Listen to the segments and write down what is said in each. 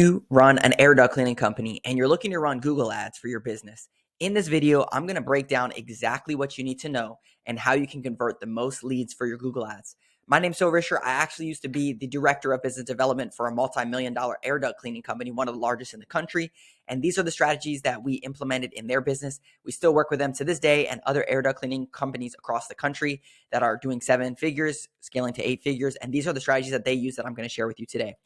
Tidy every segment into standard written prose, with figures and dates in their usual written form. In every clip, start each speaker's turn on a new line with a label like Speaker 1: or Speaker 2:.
Speaker 1: You run an air duct cleaning company and you're looking to run Google ads for your business. In this video, I'm going to break down exactly what you need to know and how you can convert the most leads for your Google ads. My name's Phil Risher. I actually used to be the director of business development for a multi-million-dollar air duct cleaning company, one of the largest in the country. And these are the strategies that we implemented in their business. We still work with them to this day and other air duct cleaning companies across the country that are doing 7 figures, scaling to 8 figures. And these are the strategies that they use that I'm going to share with you today.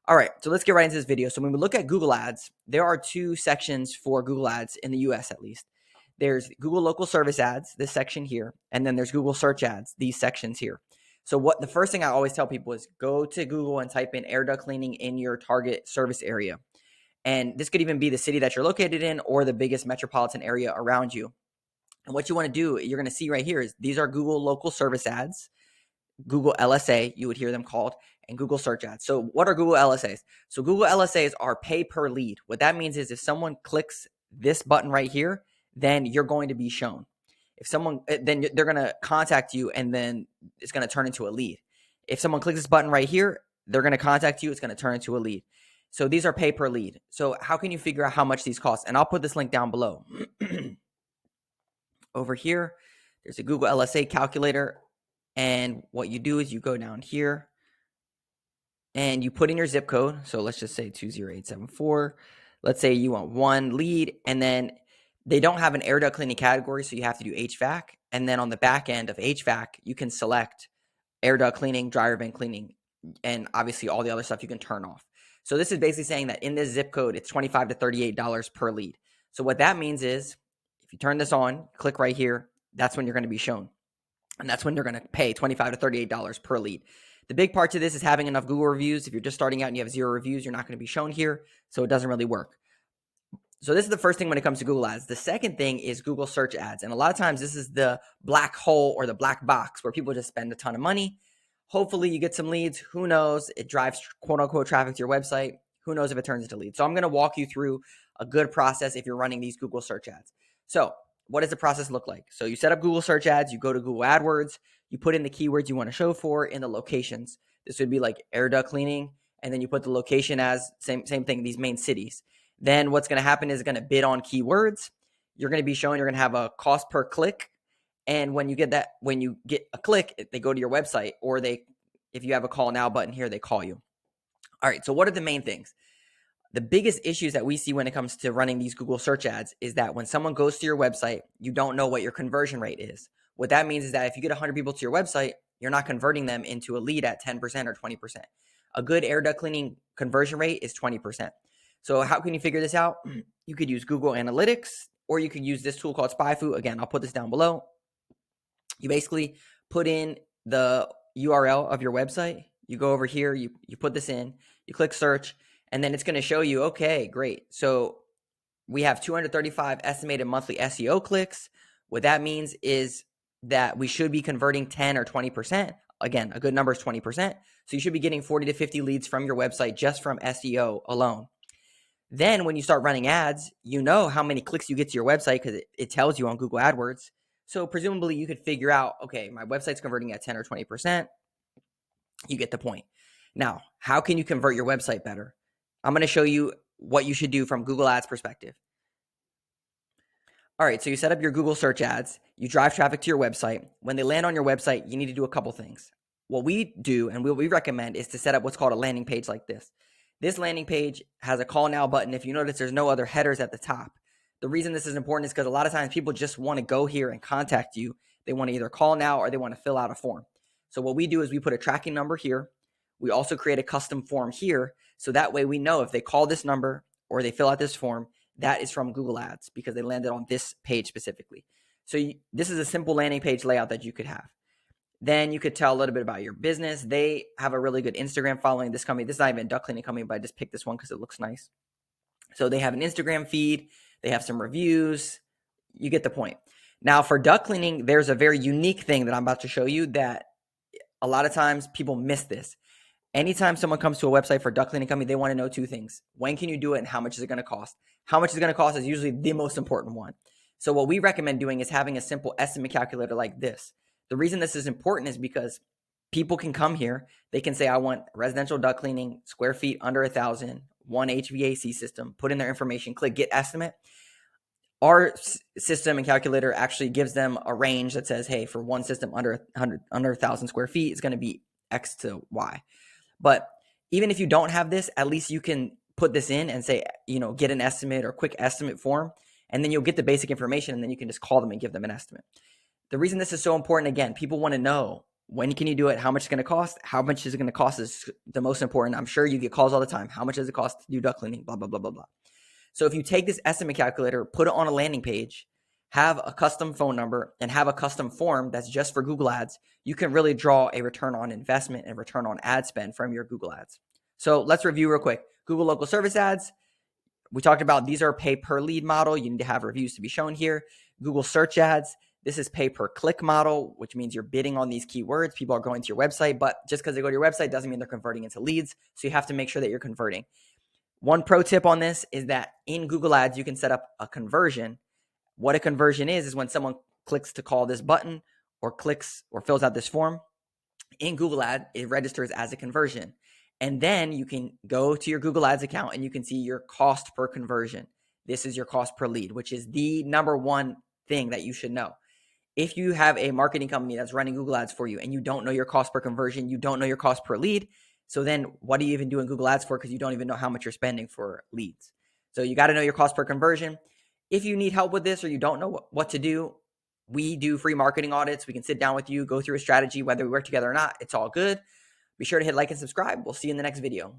Speaker 1: All right, so let's get right into this video. So when we look at Google Ads, there are 2 sections for Google Ads in the US at least. There's Google Local Service Ads, this section here, and then there's Google Search Ads, these sections here. So the first thing I always tell people is go to Google and type in air duct cleaning in your target service area. And this could even be the city that you're located in or the biggest metropolitan area around you. And what you want to do, you're going to see right here is these are Google Local Service Ads. Google LSA, you would hear them called, and Google Search Ads. So what are Google LSAs? So Google LSAs are pay per lead. What that means is if someone clicks this button right here, then you're going to be shown. If someone, then they're going to contact you and then it's going to turn into a lead. If someone clicks this button right here, they're going to contact you. It's going to turn into a lead. So these are pay per lead. So how can you figure out how much these cost? And I'll put this link down below. Over here, there's a Google LSA calculator. And what you do is you go down here and you put in your zip code. So let's just say 20874. Let's say you want 1 lead, and then they don't have an air duct cleaning category, so you have to do HVAC. And then on the back end of HVAC, you can select air duct cleaning, dryer vent cleaning, and obviously all the other stuff you can turn off. So this is basically saying that in this zip code, it's $25 to $38 per lead. So what that means is if you turn this on, click right here, that's when you're going to be shown. And that's when they're going to pay $25 to $38 per lead. The big part to this is having enough Google reviews. If you're just starting out and you have 0 reviews, you're not going to be shown here. So it doesn't really work. So this is the first thing when it comes to Google Ads. The second thing is Google Search Ads. And a lot of times this is the black hole or the black box where people just spend a ton of money. Hopefully you get some leads. Who knows? It drives quote unquote traffic to your website. Who knows if it turns into leads? So I'm going to walk you through a good process if you're running these Google Search Ads. So what does the process look like? So you set up Google Search Ads, you go to Google AdWords, you put in the keywords you want to show for in the locations. This would be like air duct cleaning, and then you put the location as same thing, these main cities. Then what's going to happen is it's going to bid on keywords. You're going to be showing, you're going to have a cost per click. And when you get a click, they go to your website, or if you have a call now button here, they call you. All right, so what are the main things? The biggest issues that we see when it comes to running these Google search ads is that when someone goes to your website, you don't know what your conversion rate is. What that means is that if you get 100 people to your website, you're not converting them into a lead at 10% or 20%. A good air duct cleaning conversion rate is 20%. So how can you figure this out? You could use Google Analytics, or you could use this tool called SpyFu. Again, I'll put this down below. You basically put in the URL of your website. You go over here, you put this in, you click search, and then it's going to show you, okay, great. So we have 235 estimated monthly SEO clicks. What that means is that we should be converting 10 or 20%. Again, a good number is 20%. So you should be getting 40 to 50 leads from your website just from SEO alone. Then when you start running ads, you know how many clicks you get to your website because it tells you on Google AdWords. So presumably you could figure out, okay, my website's converting at 10 or 20%. You get the point. Now, how can you convert your website better? I'm going to show you what you should do from Google Ads perspective. All right, so you set up your Google search ads, you drive traffic to your website. When they land on your website, you need to do a couple things. What we do and what we recommend is to set up what's called a landing page like this. This landing page has a call now button. If you notice, there's no other headers at the top. The reason this is important is because a lot of times people just want to go here and contact you. They want to either call now or they want to fill out a form. So what we do is we put a tracking number here. We also create a custom form here. So that way we know if they call this number or they fill out this form, that is from Google Ads because they landed on this page specifically. So this is a simple landing page layout that you could have. Then you could tell a little bit about your business. They have a really good Instagram following. This company, this is not even a duct cleaning company, but I just picked this one because it looks nice. So they have an Instagram feed. They have some reviews. You get the point. Now for duct cleaning, there's a very unique thing that I'm about to show you that a lot of times people miss this. Anytime someone comes to a website for duct cleaning company, they want to know 2 things. When can you do it and how much is it going to cost? How much is it going to cost is usually the most important one. So what we recommend doing is having a simple estimate calculator like this. The reason this is important is because people can come here. They can say, I want residential duct cleaning, square feet under 1,000 one HVAC system, put in their information, click get estimate. Our system and calculator actually gives them a range that says, hey, for one system under 1,000 square feet, it's going to be X to Y. But even if you don't have this, at least you can put this in and say, get an estimate or quick estimate form, and then you'll get the basic information, and then you can just call them and give them an estimate. The reason this is so important, again, people want to know, when can you do it? How much it's going to cost? How much is it going to cost is the most important. I'm sure you get calls all the time. How much does it cost to do duct cleaning? Blah, blah, blah, blah, blah. So if you take this estimate calculator, put it on a landing page, have a custom phone number, and have a custom form that's just for Google Ads, you can really draw a return on investment and return on ad spend from your Google Ads. So let's review real quick. Google Local Service Ads, we talked about these are pay per lead model. You need to have reviews to be shown here. Google Search Ads, this is pay per click model, which means you're bidding on these keywords. People are going to your website, but just because they go to your website doesn't mean they're converting into leads. So you have to make sure that you're converting. One pro tip on this is that in Google Ads, you can set up a conversion. What a conversion is when someone clicks to call this button or clicks or fills out this form. In Google Ads, it registers as a conversion. And then you can go to your Google Ads account and you can see your cost per conversion. This is your cost per lead, which is the number one thing that you should know. If you have a marketing company that's running Google Ads for you and you don't know your cost per conversion, you don't know your cost per lead, so then what are you even doing Google Ads for? Because you don't even know how much you're spending for leads. So you got to know your cost per conversion. If you need help with this or you don't know what to do, we do free marketing audits. We can sit down with you, go through a strategy, whether we work together or not. It's all good. Be sure to hit like and subscribe. We'll see you in the next video.